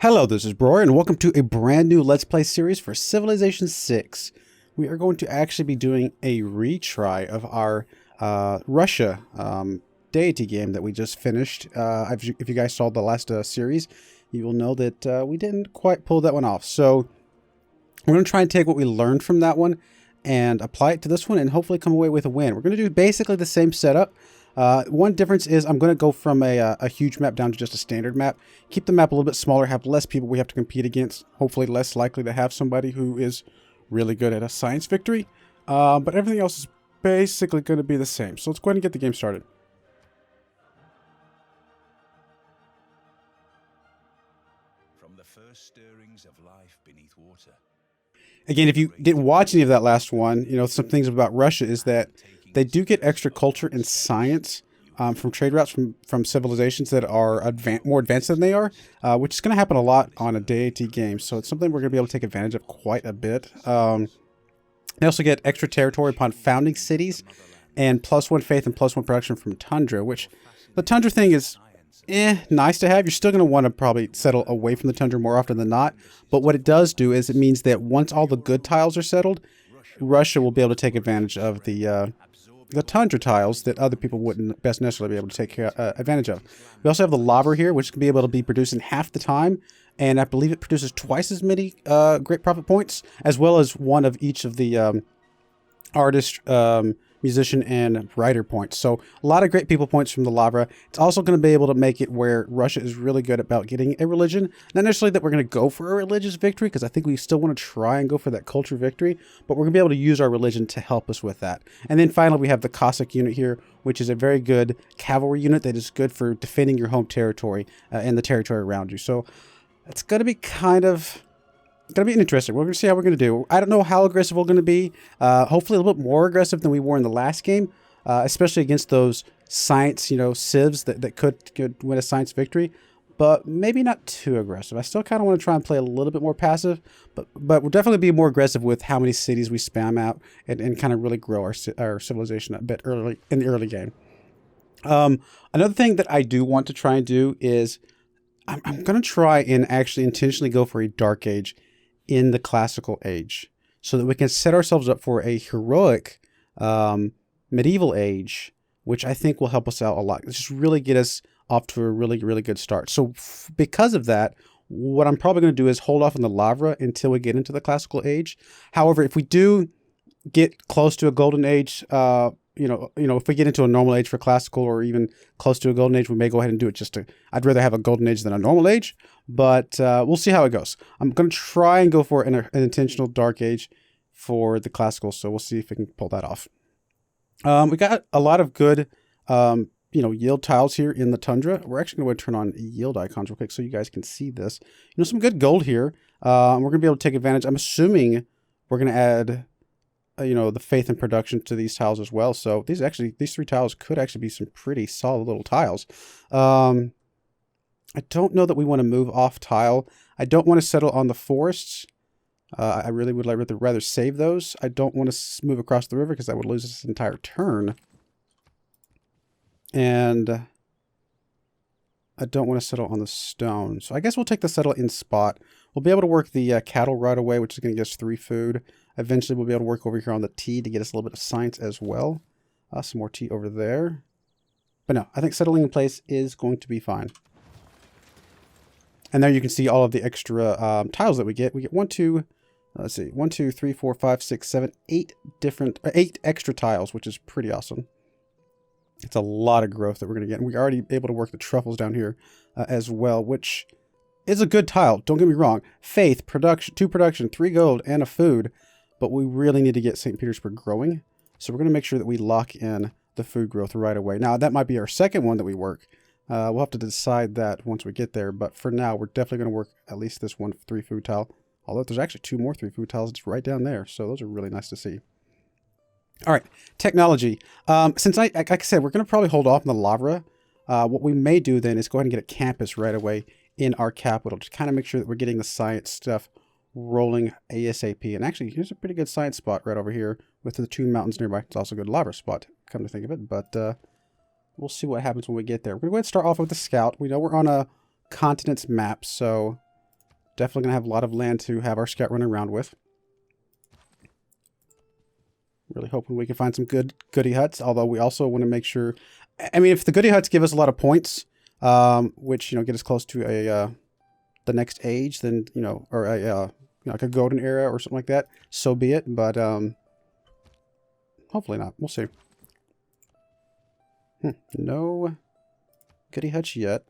Hello, this is Broyar, and welcome to a brand new Let's Play series for Civilization 6. We are going to actually be doing a retry of our Russia Deity game that we just finished. If you guys saw the last series, you will know that we didn't quite pull that one off. So we're going to try and take what we learned from that one and apply it to this one and hopefully come away with a win. We're going to do basically the same setup. One difference is I'm going to go from a huge map down to just a standard map. Keep the map a little bit smaller, have less people we have to compete against. Hopefully less likely to have somebody who is really good at a science victory. But everything else is basically going to be the same. So let's go ahead and get the game started. From the first stirrings of life beneath water. Again, if you didn't watch any of that last one, you know, some things about Russia is that they do get extra culture and science from trade routes from civilizations that are more advanced than they are, which is going to happen a lot on a deity game. So it's something we're going to be able to take advantage of quite a bit. They also get extra territory upon founding cities and +1 faith and +1 production from Tundra, which the Tundra thing is nice to have. You're still going to want to probably settle away from the Tundra more often than not. But what it does do is it means that once all the good tiles are settled, Russia will be able to take advantage of the Tundra tiles that other people wouldn't best necessarily be able to take advantage of. We also have the lava here, which can be able to be produced in half the time. And I believe it produces twice as many great profit points, as well as one of each of the artist, musician, and writer points. So a lot of great people points from the lava. It's also going to be able to make it where Russia is really good about getting a religion. Not necessarily that we're going to go for a religious victory, because I think we still want to try and go for that culture victory, but we're going to be able to use our religion to help us with that. And then finally, we have the Cossack unit here, which is a very good cavalry unit that is good for defending your home territory and the territory around you. So it's going to be going to be interesting. We're going to see how we're going to do. I don't know how aggressive we're going to be. Hopefully a little bit more aggressive than we were in the last game, especially against those science, civs that could win a science victory, but maybe not too aggressive. I still kind of want to try and play a little bit more passive, but we'll definitely be more aggressive with how many cities we spam out and kind of really grow our civilization a bit early in the early game. Another thing that I do want to try and do is I'm going to try and actually intentionally go for a dark age in the classical age, so that we can set ourselves up for a heroic medieval age, which I think will help us out a lot. It's just really get us off to a really, really good start. So because of that, what I'm probably going to do is hold off on the lava until we get into the classical age. However, if we do get close to a golden age, if we get into a normal age for classical, or even close to a golden age, we may go ahead and do it I'd rather have a golden age than a normal age, but we'll see how it goes. I'm going to try and go for an intentional dark age for the classical, so we'll see if we can pull that off. We got a lot of good, yield tiles here in the Tundra. We're actually going to turn on yield icons real quick so you guys can see this. Some good gold here. We're going to be able to take advantage. I'm assuming we're going to add the faith and production to these tiles as well. So these three tiles could actually be some pretty solid little tiles. I don't know that we want to move off tile. I don't want to settle on the forests. I really would rather save those. I don't want to move across the river because that would lose this entire turn. And I don't want to settle on the stone. So I guess we'll take the settle in spot. We'll be able to work the cattle right away, which is going to get us 3 food. Eventually, we'll be able to work over here on the tea to get us a little bit of science as well. Some more tea over there. But no, I think settling in place is going to be fine. And there you can see all of the extra tiles that we get. We get 1, 2, 3, 4, 5, 6, 7, 8 8 extra tiles, which is pretty awesome. It's a lot of growth that we're going to get. And we're already able to work the truffles down here as well, which is a good tile. Don't get me wrong. Faith, production, 2 production, 3 gold, and a food. But we really need to get St. Petersburg growing. So we're going to make sure that we lock in the food growth right away. Now, that might be our second one that we work. We'll have to decide that once we get there. But for now, we're definitely going to work at least this 1 3 food tile. Although there's actually 2 more 3 food tiles just right down there. So those are really nice to see. All right, technology. Since like I said, we're going to probably hold off on the lava. What we may do then is go ahead and get a campus right away in our capital to kind of make sure that we're getting the science stuff rolling ASAP. And actually, here's a pretty good science spot right over here with the 2 mountains nearby. It's also a good lava spot, come to think of it. But we'll see what happens when we get there. We're going to go ahead and start off with the scout. We know we're on a continents map, so Definitely going to have a lot of land to have our scout running around with. Really hoping we can find some good goody huts, although we also want to make sure... I mean, if the goody huts give us a lot of points, which, you know, get us close to a the next age, then, you know, or a, you know, like a golden era or something like that, so be it. But hopefully not. We'll see. No goody huts yet.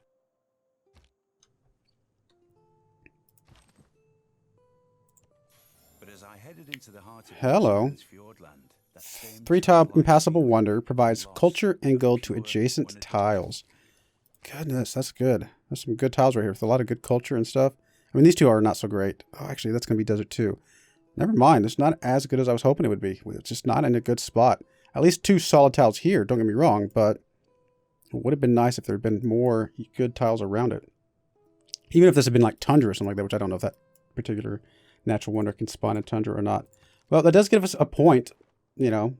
But as I headed into the heart of Hello. Fjordland, that same 3-tile Impassable Wonder provides culture and gold to adjacent tiles. Goodness, that's good. There's some good tiles right here with a lot of good culture and stuff. I mean, these two are not so great. Oh, actually, that's going to be Desert 2. Never mind. It's not as good as I was hoping it would be. It's just not in a good spot. At least 2 solid tiles here, don't get me wrong, but it would have been nice if there had been more good tiles around it. Even if this had been like Tundra or something like that, which I don't know if that particular natural wonder can spawn in Tundra or not. Well, that does give us a point, you know.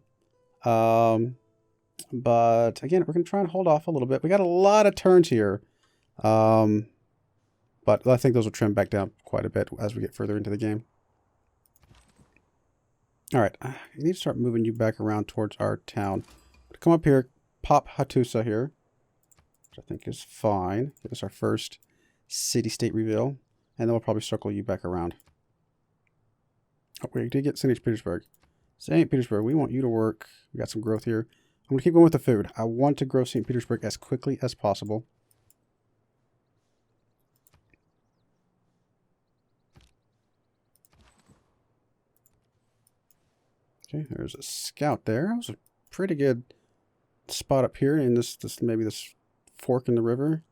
But again, we're going to try and hold off a little bit. We got a lot of turns here. But I think those will trim back down quite a bit as we get further into the game. All right, I need to start moving you back around towards our town. Come up here, pop Hattusa here, which I think is fine. Give us our first city-state reveal, and then we'll probably circle you back around. Oh, we did get St. Petersburg. St. Petersburg, we want you to work. We got some growth here. I'm going to keep going with the food. I want to grow St. Petersburg as quickly as possible. Okay, there's a scout there. That was a pretty good spot up here in this maybe this fork in the river.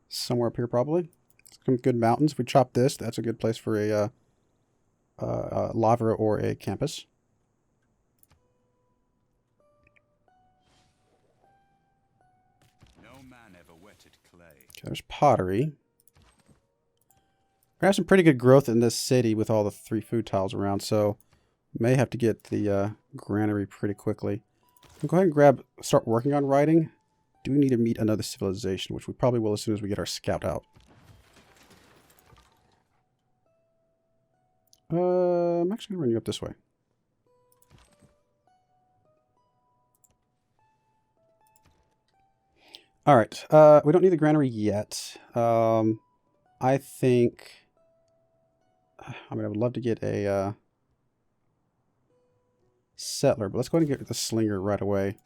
Somewhere up here probably. Some good mountains. If we chop this, that's a good place for a lava or a campus. No man ever wetted clay. Okay, there's pottery. We have some pretty good growth in this city with all the 3 food tiles around, so may have to get the granary pretty quickly. I'll go ahead and start working on writing. Do we need to meet another civilization, which we probably will as soon as we get our scout out. I'm actually going to run you up this way. All right, we don't need the granary yet. I think... I mean, I would love to get a... settler, but let's go ahead and get the slinger right away,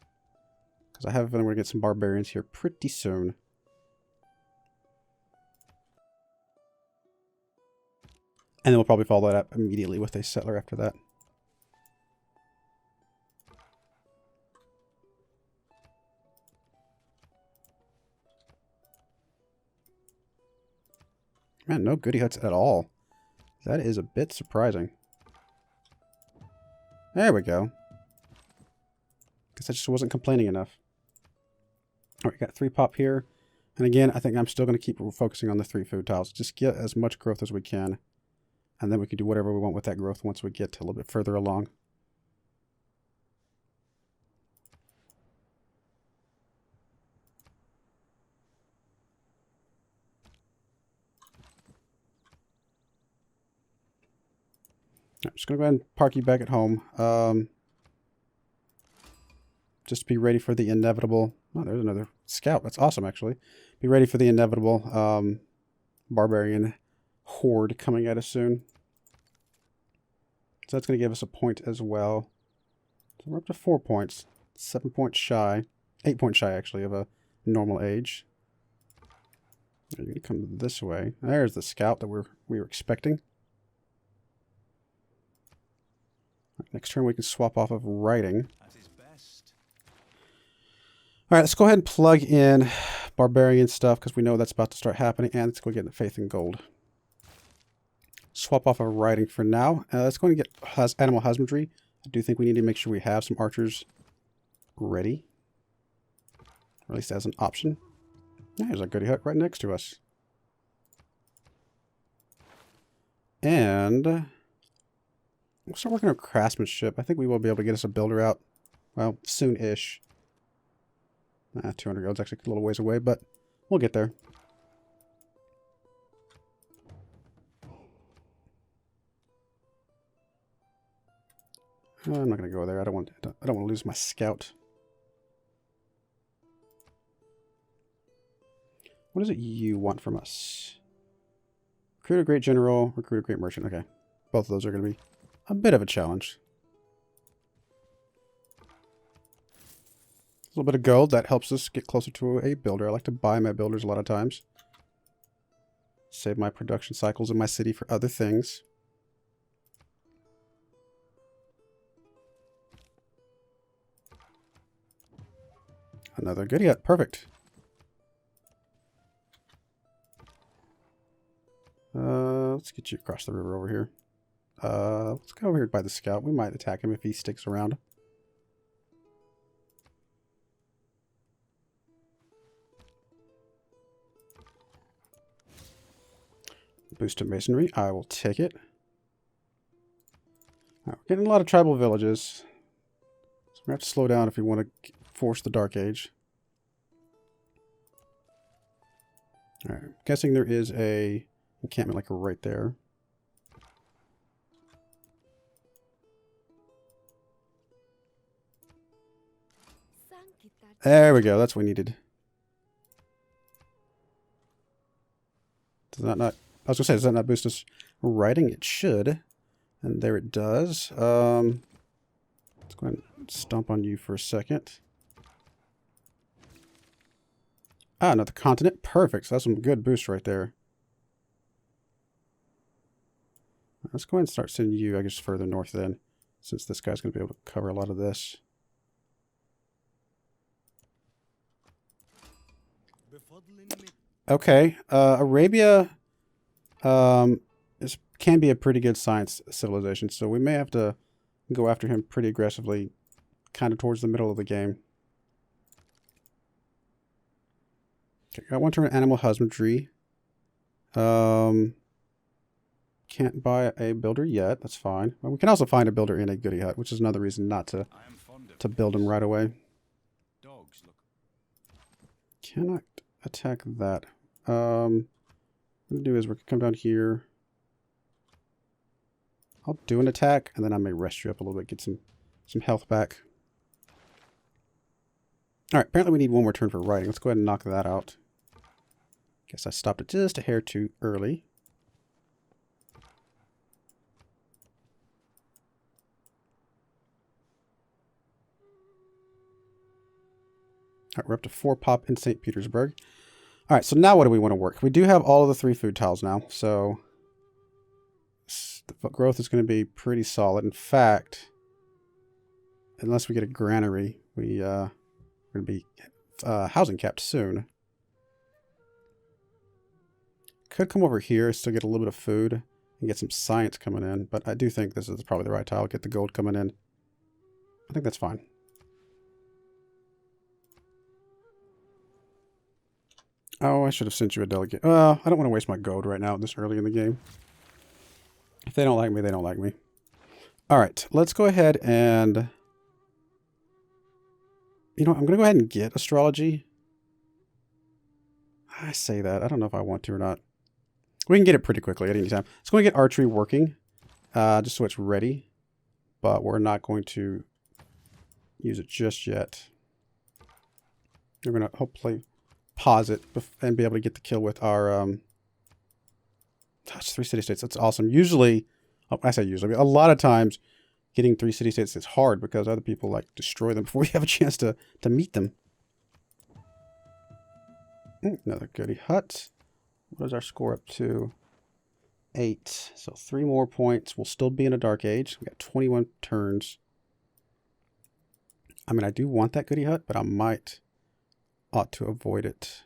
because I have a feeling we're going to get some barbarians here pretty soon. And then we'll probably follow that up immediately with a settler after that. Man, no goody huts at all. That is a bit surprising. There we go. Guess I just wasn't complaining enough. All right, we got 3 pop here. And again, I think I'm still going to keep focusing on the 3 food tiles. Just get as much growth as we can. And then we can do whatever we want with that growth once we get a little bit further along. I'm just going to go ahead and park you back at home. Just be ready for the inevitable... Oh, there's another scout. That's awesome, actually. Be ready for the inevitable barbarian horde coming at us soon. So that's going to give us a point as well. So we're up to 4 points. 7 points shy. 8 points shy, actually, of a normal age. You're going to come this way. There's the scout that we were expecting. Next turn we can swap off of writing. Alright, let's go ahead and plug in barbarian stuff because we know that's about to start happening. And let's go get the faith in gold. Swap off of writing for now. Let's go and get animal husbandry. I do think we need to make sure we have some archers ready. Or at least as an option. There's a goody hut right next to us. And we'll start working on craftsmanship. I think we will be able to get us a builder out, well, soon-ish. 200 gold's actually a little ways away, but we'll get there. I'm not going to go there. I don't want to lose my scout. What is it you want from us? Recruit a great general, recruit a great merchant. Okay. Both of those are going to be a bit of a challenge. A little bit of gold. That helps us get closer to a builder. I like to buy my builders a lot of times. Save my production cycles in my city for other things. Another good hit. Perfect. Let's get you across the river over here. Let's go over here by the scout. We might attack him if he sticks around. Boost to masonry. I will take it. All right, we're getting a lot of tribal villages. So we have to slow down if we want to force the Dark Age. All right, I'm guessing there is a encampment like right there. There we go. That's what we needed. Does that not... I was going to say, does that not boost us writing? It should. And there it does. Let's go ahead and stomp on you for a second. Ah, another continent. Perfect. So that's some good boost right there. Let's go ahead and start sending you, I guess, further north then, since this guy's going to be able to cover a lot of this. Okay. Arabia can be a pretty good science civilization, so we may have to go after him pretty aggressively, kind of towards the middle of the game. Okay, got one turn animal husbandry. Can't buy a builder yet. That's fine. Well, we can also find a builder in a goody hut, which is another reason not to build him right away. Dogs look. Cannot attack that. What I'm gonna do is we're gonna come down here. I'll do an attack, and then I may rest you up a little bit, get some health back. All right. Apparently, we need one more turn for writing. Let's go ahead and knock that out. Guess I stopped it just a hair too early. All right, we're up to 4 pop in St. Petersburg. All right, so now what do we want to work? We do have all of the 3 food tiles now, so the growth is going to be pretty solid. In fact, unless we get a granary, we're going to be housing capped soon. Could come over here, still get a little bit of food, and get some science coming in, but I do think this is probably the right tile. Get the gold coming in. I think that's fine. Oh, I should have sent you a delegate. I don't want to waste my gold right now this early in the game. If they don't like me, they don't like me. All right, let's go ahead and... You know, I'm going to go ahead and get astrology. I say that. I don't know if I want to or not. We can get it pretty quickly at any time. Let's go and get archery working, just so it's ready. But we're not going to use it just yet. We're going to hopefully pause it and be able to get the kill with our... That's 3 city-states. That's awesome. Usually, I say usually, a lot of times getting 3 city-states is hard because other people like destroy them before you have a chance to meet them. Another goody hut. What is our score up to? 8. So 3 more points. We'll still be in a dark age. We got 21 turns. I mean, I do want that goody hut, but I ought to avoid it.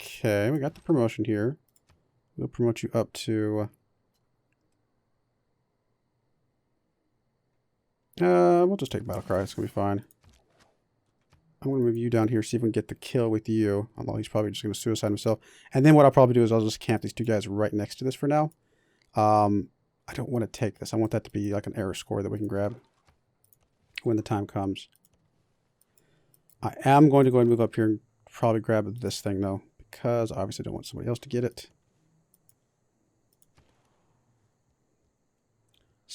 Okay, we got the promotion here. We'll promote you up to... we'll just take battle cry. It's going to be fine. I'm going to move you down here, see if we can get the kill with you. Although he's probably just going to suicide himself. And then what I'll probably do is I'll just camp these 2 guys right next to this for now. I don't want to take this. I want that to be like an error score that we can grab when the time comes. I am going to go ahead and move up here and probably grab this thing, though, because I obviously don't want somebody else to get it.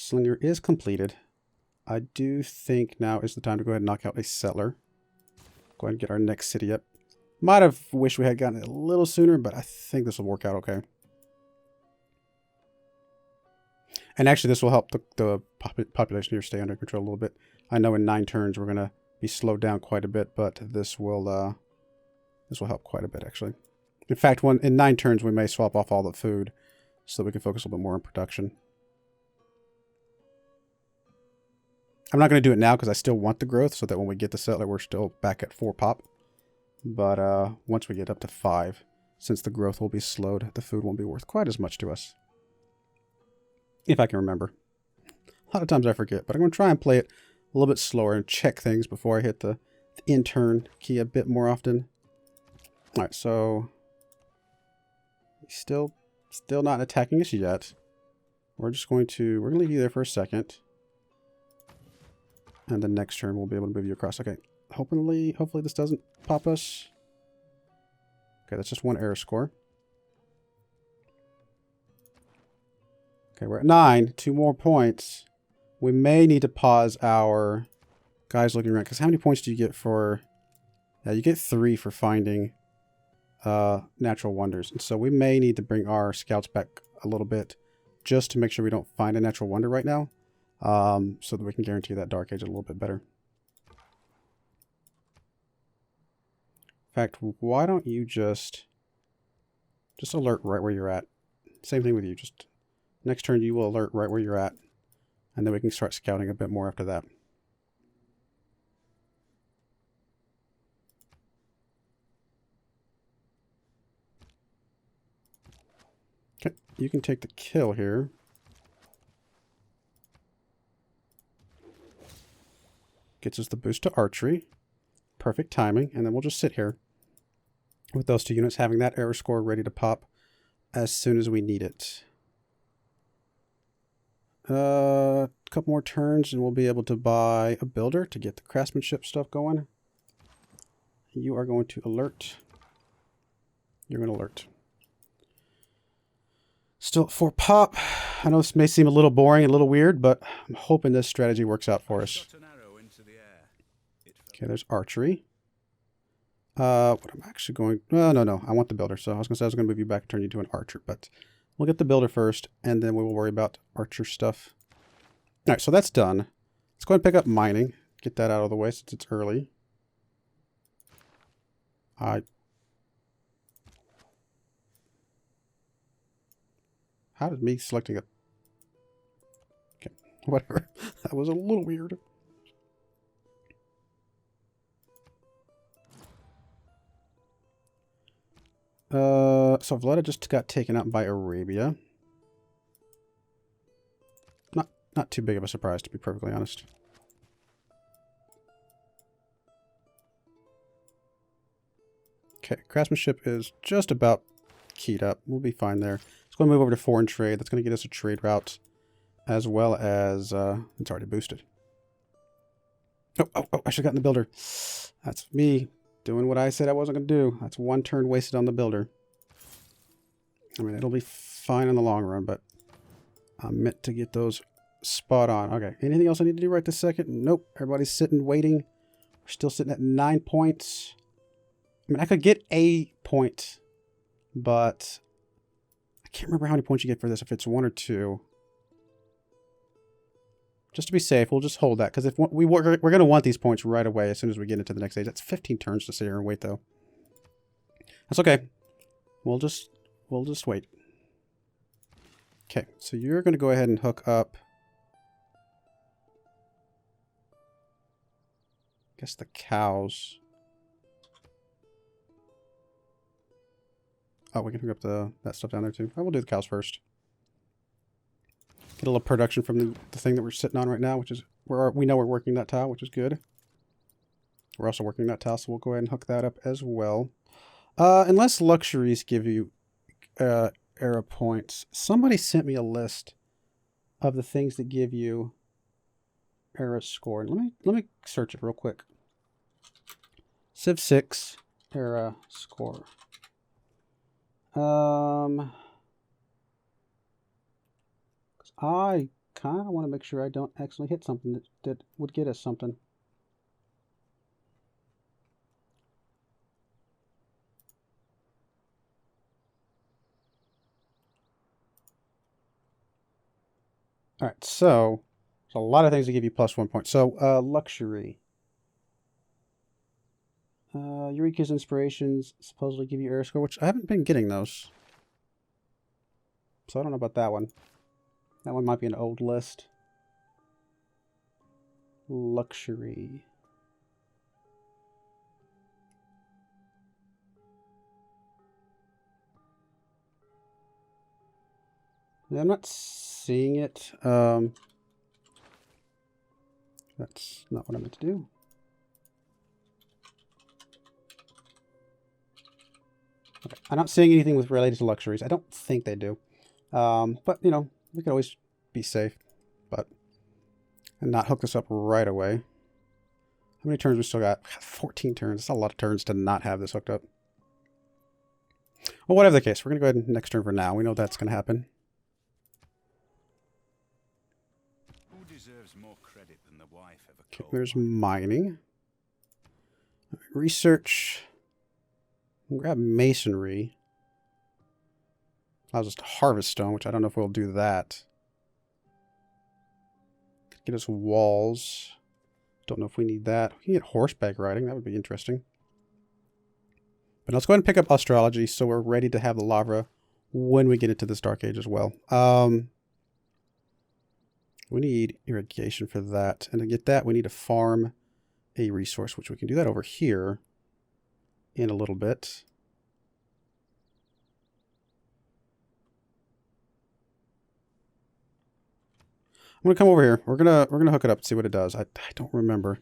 Slinger is completed. I do think now is the time to go ahead and knock out a settler. Go ahead and get our next city up. Might have wished we had gotten it a little sooner, but I think this will work out okay. And actually, this will help the population here stay under control a little bit. I know in 9 turns we're going to be slowed down quite a bit, but this will help quite a bit, actually. In fact, in 9 turns, we may swap off all the food so that we can focus a little bit more on production. I'm not going to do it now because I still want the growth so that when we get the settler, we're still back at 4 pop. But once we get up to 5, since the growth will be slowed, the food won't be worth quite as much to us. If I can remember. A lot of times I forget, but I'm going to try and play it a little bit slower and check things before I hit the in turn key a bit more often. Alright, so still not attacking us yet. We're gonna leave you there for a second. And the next turn we'll be able to move you across. Okay. Hopefully this doesn't pop us. Okay, that's just 1 error score. Okay, we're at 9. 2 more points. We may need to pause our guys looking around. Because how many points do you get for... Yeah, you get 3 for finding natural wonders. And so we may need to bring our scouts back a little bit just to make sure we don't find a natural wonder right now. So that we can guarantee that Dark Age a little bit better. In fact, why don't you just alert right where you're at. Same thing with you. Just next turn you will alert right where you're at. And then we can start scouting a bit more after that. Okay, you can take the kill here. Gets us the boost to archery. Perfect timing. And then we'll just sit here with those 2 units having that error score ready to pop as soon as we need it. A couple more turns and we'll be able to buy a builder to get the craftsmanship stuff going. You are going to alert. You're going to alert. Still at 4 pop. I know this may seem a little boring and a little weird, but I'm hoping this strategy works out for us. Okay, there's archery. What I'm actually going... No. I want the builder. So I was going to say I was going to move you back and turn you to an archer, but we'll get the builder first, and then we will worry about archer stuff. All right, so that's done. Let's go ahead and pick up mining. Get that out of the way since it's early. How did me selecting a... Okay, whatever. That was a little weird. So Valletta just got taken out by Arabia. Not too big of a surprise, to be perfectly honest. Okay, craftsmanship is just about keyed up. We'll be fine there. Let's go and move over to foreign trade. That's going to get us a trade route, as well as it's already boosted. Oh! I should have gotten the builder. That's me doing what I said I wasn't going to do. That's 1 turn wasted on the builder. I mean, it'll be fine in the long run, but I meant to get those spot on. Okay, anything else I need to do right this second? Nope. Everybody's sitting, waiting. We're still sitting at 9 points. I mean, I could get a point, but I can't remember how many points you get for this, if it's 1 or 2. Just to be safe, we'll just hold that, because if we're going to want these points right away as soon as we get into the next stage. That's 15 turns to sit here and wait, though. That's okay. We'll just wait. Okay, so you're going to go ahead and hook up. I guess the cows. Oh, we can hook up that stuff down there too. I will do the cows first. Get a little production from the thing that we're sitting on right now, which is we know we're working that tile, which is good. We're also working that tile, so we'll go ahead and hook that up as well. Unless luxuries give you era points. Somebody sent me a list of the things that give you era score. Let me search it real quick. Civ 6 era score. I kind of want to make sure I don't accidentally hit something that would get us something. All right, so there's a lot of things to give you +1 point. So luxury. Eureka's inspirations supposedly give you error score, which I haven't been getting those. So I don't know about that one. That one might be an old list. Luxury. Yeah, I'm not seeing it. That's not what I meant to do. Okay. I'm not seeing anything with related to luxuries. I don't think they do. But, you know, we could always be safe. And not hook this up right away. How many turns we still got? 14 turns. That's a lot of turns to not have this hooked up. Well, whatever the case, we're going to go ahead and next turn for now. We know that's going to happen. Who deserves more credit than the wife of a Okay, coal there's miner? mining. Research. Grab masonry. Allows us to harvest stone, which I don't know if we'll do that. Could get us walls. Don't know if we need that. We can get horseback riding. That would be interesting. But let's go ahead and pick up astrology so we're ready to have the lava when we get into this dark age as well. We need irrigation for that. And to get that, we need to farm a resource, which we can do that over here in a little bit. I'm gonna come over here. We're gonna hook it up and see what it does. I don't remember.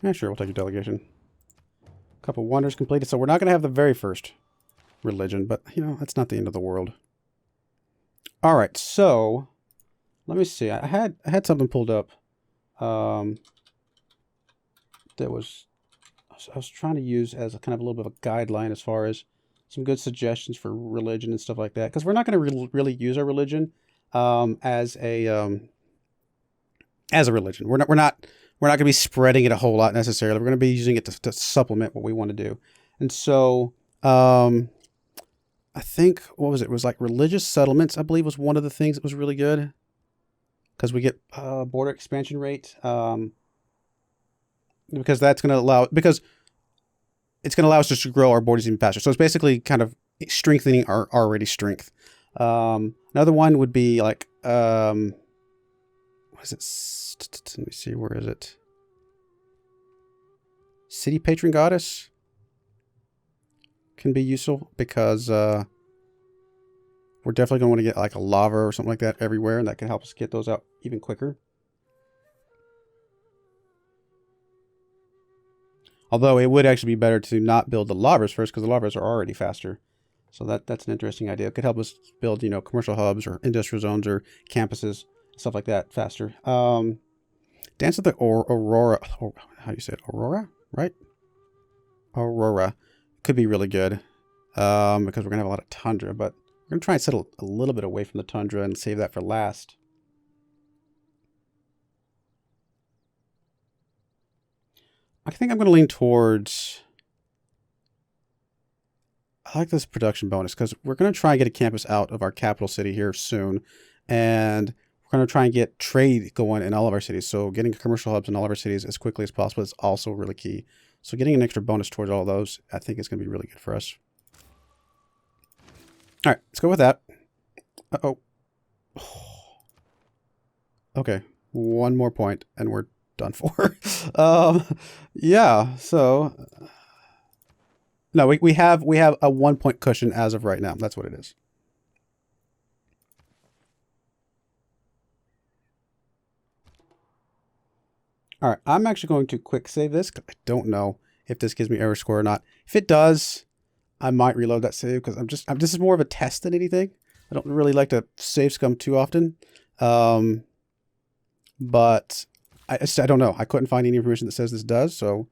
Yeah, sure, we'll take your delegation. A couple wonders completed. So we're not gonna have the very first religion, but you know, that's not the end of the world. Alright, so let me see. I had something pulled up. That was I was trying to use as a kind of a little bit of a guideline as far as some good suggestions for religion and stuff like that, because we're not going to really use our religion as a religion. We're not going to be spreading it a whole lot necessarily. We're going to be using it to supplement what we want to do. And so I think what was it? It was like religious settlements, I believe, was one of the things that was really good, because we get border expansion rate, because that's going to allow it's going to allow us to grow our borders even faster. So it's basically kind of strengthening our already strength. Another one would be like, what is it? Let me see, where is it? City Patron Goddess can be useful, because we're definitely going to want to get like a lava or something like that everywhere, and that can help us get those out even quicker. Although it would actually be better to not build the lavas first, because the lavas are already faster. So that's an interesting idea. It could help us build, you know, commercial hubs or industrial zones or campuses, stuff like that faster. Dance of the Aurora. How do you say it? Aurora, right? Aurora could be really good, because we're gonna have a lot of tundra, but we're gonna try and settle a little bit away from the tundra and save that for last. I think I'm going to lean towards, I like this production bonus, because we're going to try and get a campus out of our capital city here soon. And we're going to try and get trade going in all of our cities. So getting commercial hubs in all of our cities as quickly as possible is also really key. So getting an extra bonus towards all of those, I think is going to be really good for us. All right, let's go with that. Uh-oh. Okay, one more point and we're done for. Yeah, so no, we have a 1 point cushion as of right now. That's what it is. All right, I'm actually going to quick save this, because I don't know if this gives me error score or not. If it does, I might reload that save, because this is more of a test than anything. I don't really like to save scum too often. But I don't know. I couldn't find any information that says this does, so...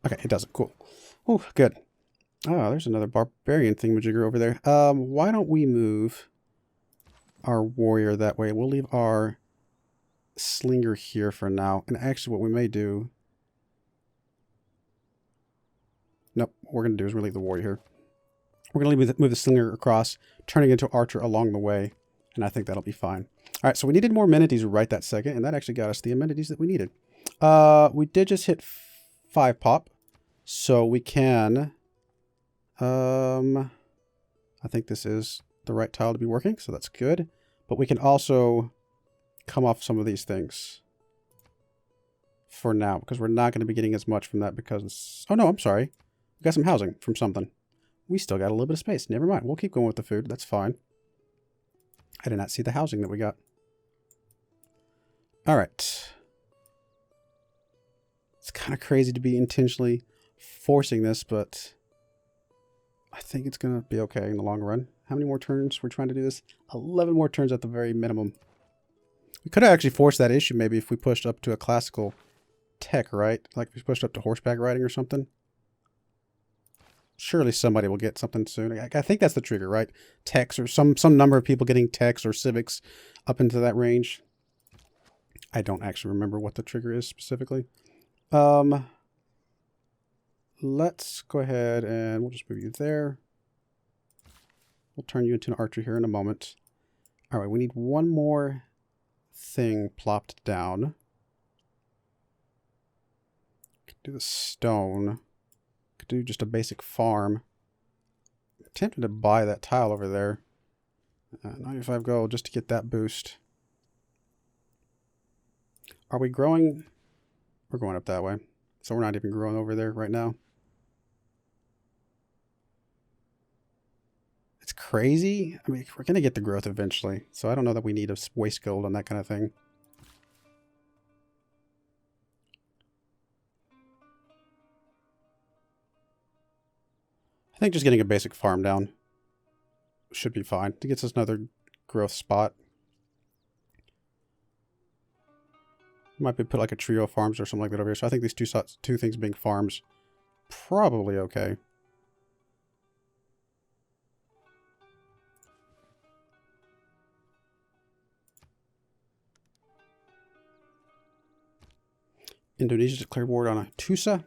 Okay, it doesn't. Cool. Oh, good. Oh, there's another barbarian thingamajigger over there. Why don't we move our warrior that way? We'll leave our slinger here for now. And actually what we may do... Nope, what we're going to do is we'll leave the warrior here. We're going to move the slinger across, turning into archer along the way. And I think that'll be fine. All right, so we needed more amenities right that second, and that actually got us the amenities that we needed. We did just hit 5 pop, so we can... I think this is the right tile to be working, so that's good. But we can also come off some of these things for now, because we're not going to be getting as much from that because... Oh, no, I'm sorry. We got some housing from something. We still got a little bit of space. Never mind. We'll keep going with the food. That's fine. I did not see the housing that we got. All right. It's kind of crazy to be intentionally forcing this, but I think it's going to be okay in the long run. How many more turns we're trying to do this? 11 more turns at the very minimum. We could have actually forced that issue maybe if we pushed up to a classical tech, right? Like if we pushed up to horseback riding or something. Surely somebody will get something soon. I think that's the trigger, right? Techs or some number of people getting techs or civics up into that range. I don't actually remember what the trigger is specifically. Let's go ahead and we'll just move you there. We'll turn you into an archer here in a moment. All right, we need one more thing plopped down. Could do the stone. Could do just a basic farm. I'm tempted to buy that tile over there. 95 gold just to get that boost. Are we growing? We're going up that way. So we're not even growing over there right now. It's crazy. I mean, we're going to get the growth eventually. So I don't know that we need a waste gold on that kind of thing. I think just getting a basic farm down should be fine. It gets us another growth spot. Might be put like a trio of farms or something like that over here. So I think these two things being farms, probably okay. Indonesia declared war on Tusa.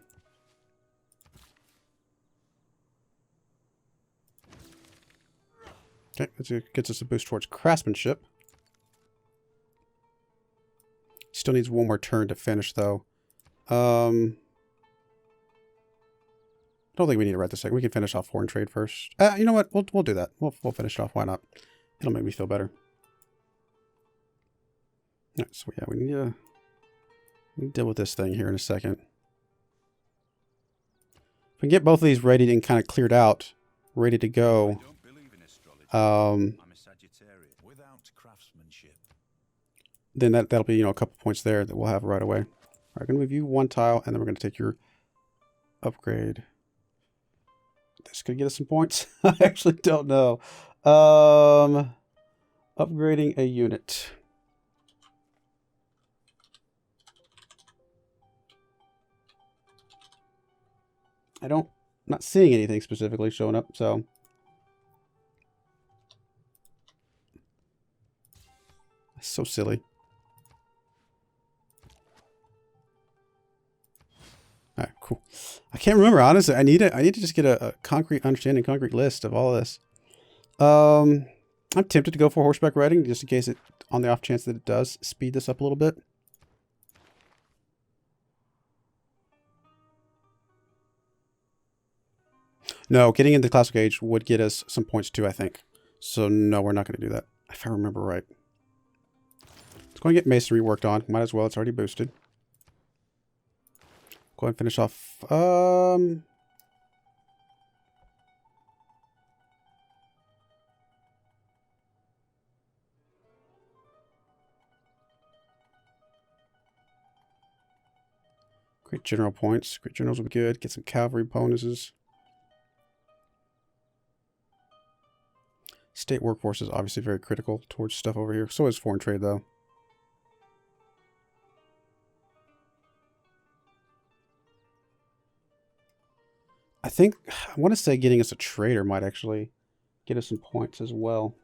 Okay, that gets us a boost towards craftsmanship. Still needs one more turn to finish, though. I don't think we need it right this second. We can finish off foreign trade first. You know what? We'll do that. We'll finish it off. Why not? It'll make me feel better. All right, so yeah, we need to deal with this thing here in a second. If we can get both of these ready and kind of cleared out, ready to go. I'm a Sagittarius without craftsmanship. Then that'll be, you know, a couple points there that we'll have right away. All right, going to move you one tile, and then we're going to take your upgrade. This could get us some points. I actually don't know. Upgrading a unit. I'm not seeing anything specifically showing up, so. That's so silly. All right, cool. I can't remember, honestly. I need to just get a concrete understanding, concrete list of all of this. I'm tempted to go for horseback riding just in case on the off chance that it does speed this up a little bit. No, getting into classic age would get us some points too, I think. So no, we're not going to do that, if I remember right. Let's go and get masonry worked on. Might as well. It's already boosted. Go ahead and finish off. Great general points. Great generals will be good. Get some cavalry bonuses. State workforce is obviously very critical towards stuff over here. So is foreign trade, though. I think, I want to say getting us a trader might actually get us some points as well.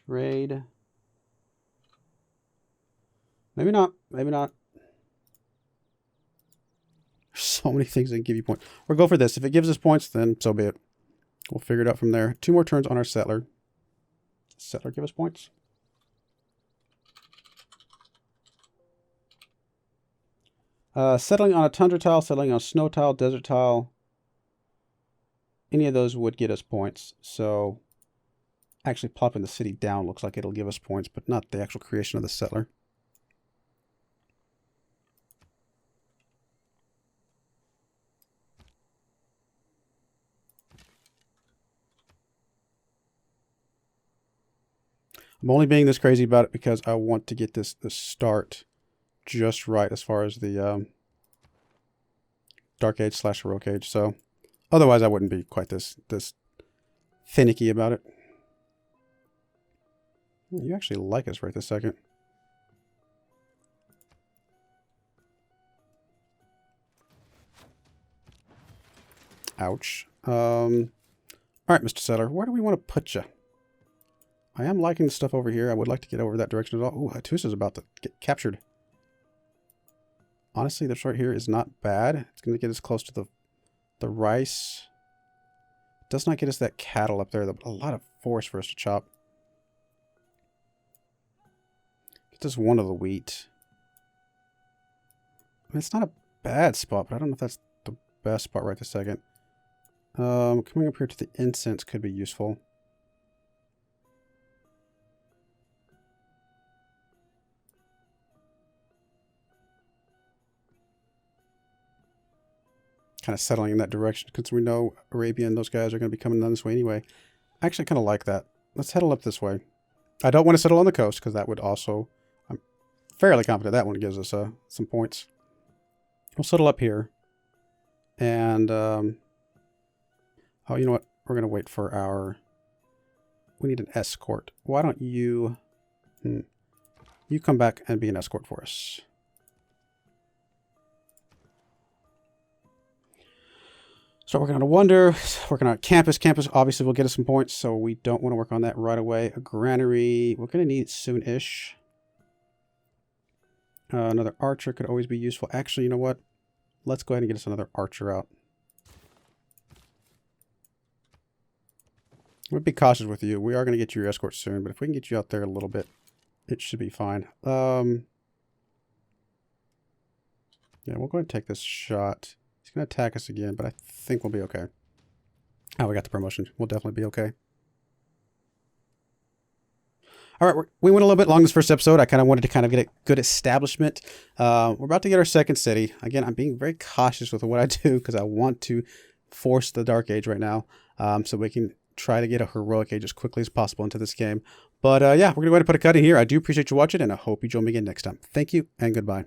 Trade. Maybe not. Maybe not. There's so many things that can give you points. We'll go for this. If it gives us points, then so be it. We'll figure it out from there. 2 more turns on our settler. Settler give us points. Settling on a tundra tile, settling on a snow tile, desert tile. Any of those would get us points. So actually plopping the city down looks like it'll give us points, but not the actual creation of the settler. I'm only being this crazy about it because I want to get this start just right as far as the Dark Age / Heroic Age. So otherwise I wouldn't be quite this finicky about it. You actually like us right this second. Ouch. All right, Mr. Settler, where do we want to put you? I am liking the stuff over here. I would like to get over that direction as well. Oh, Hattusa's about to get captured. Honestly, this right here is not bad. It's going to get us close to the rice. It does not get us that cattle up there. A lot of forest for us to chop. Get us one of the wheat. I mean, it's not a bad spot, but I don't know if that's the best spot right this second. Coming up here to the incense could be useful. Kind of settling in that direction because we know Arabia and those guys are going to be coming down this way anyway. I actually kind of like that. Let's head up this way. I don't want to settle on the coast because that would also, I'm fairly confident that one gives us some points. We'll settle up here. And, oh, you know what? We're going to wait for our, we need an escort. Why don't you, you come back and be an escort for us. Start working on a wonder, working on campus. Campus obviously will get us some points, so we don't want to work on that right away. A granary, we're going to need it soon-ish. Another archer could always be useful. Actually, you know what? Let's go ahead and get us another archer out. I'm going to be cautious with you. We are going to get your escort soon, but if we can get you out there a little bit, it should be fine. Yeah, we'll go ahead and take this shot. He's going to attack us again, but I think we'll be okay. Oh, we got the promotion. We'll definitely be okay. All right, we went a little bit long this first episode. I kind of wanted to kind of get a good establishment. We're about to get our second city. Again, I'm being very cautious with what I do because I want to force the Dark Age right now so we can try to get a Heroic Age as quickly as possible into this game. But yeah, we're going to go ahead and put a cut in here. I do appreciate you watching, and I hope you join me again next time. Thank you, and goodbye.